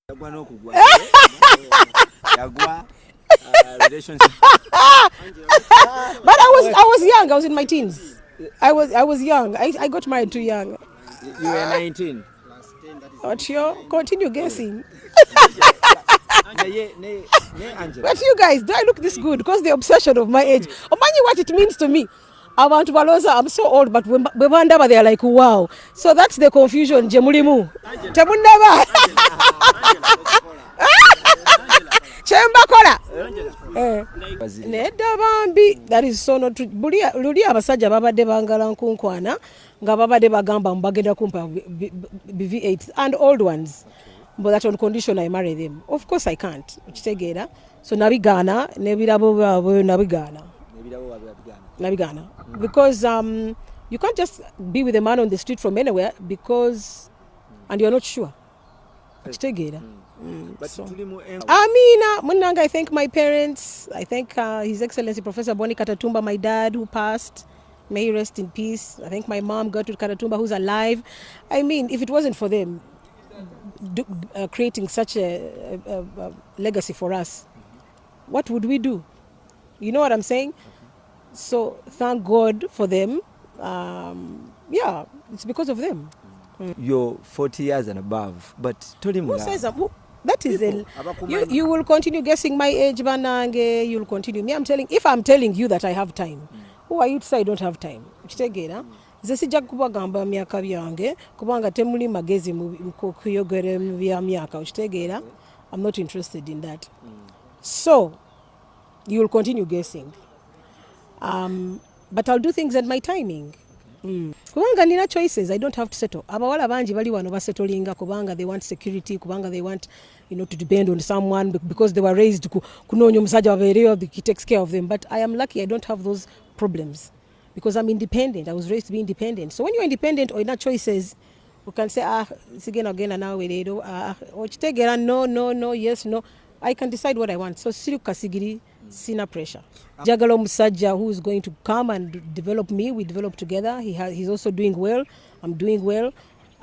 Relationship. But I was young. I was in my teens. I was young. I got married too young. You were 19. What you continue guessing? Angela. But you guys, do I look this good? Because the obsession of my age. Imagine what it means to me. I'm so old, but when they are like, wow. So that's the confusion. Jemulimu. Temunaba. Chembakola. Nedda bambi. That is so not true. Luli abasajja babadde bangala nkunkwana nga babadde bagamba mbagenda kumpa BV8 and old ones. But that's on condition I marry them. Of course I can't. Ukitegeera. So nabigana nebirabo babo nabigana. Because you can't just be with a man on the street from anywhere because and you're not sure. Ukitegeera. So. Munanga, I thank my parents. I thank His Excellency Professor Angella Katatumba, my dad who passed. May he rest in peace. I thank my mom, Gertrude Katatumba, who's alive. I mean, if it wasn't for them creating such a legacy for us, what would we do? You know what I'm saying? So thank God for them. Yeah, it's because of them. You're 40 years and above, but who says that is you will continue guessing my age, banange. You'll continue. If I'm telling you that I have time, who are you to say I don't have time? Ukitegeera. Nze sijja kubagamba myaka byange kubanga temuli magezi mu kuyogera mu bya myaka. Ukitegeera. I'm not interested in that. So you will continue guessing. But I'll do things at my timing. Kubanga nina choices. I don't have to settle. Abawala bangi bali wano basettlinga kubanga they want security, kubanga they want, to depend on someone because they were raised kunoonya omusajja wabeereyo, he takes care of them. But I am lucky I don't have those problems because I'm independent. I was raised to be independent. So when you're independent or not choices, you can say sigena genda nawe leero okitegeera no yes no. I can decide what I want. So siri kasigiri sina pressure. Jagala omusajja who is going to come and develop me. We develop together. He's also doing well. I'm doing well.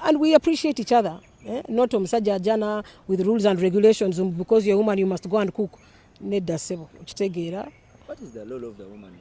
And we appreciate each other. Not omusajja ajana with rules and regulations because you're a woman you must go and cook. Nedda sebo. What is the role of the woman?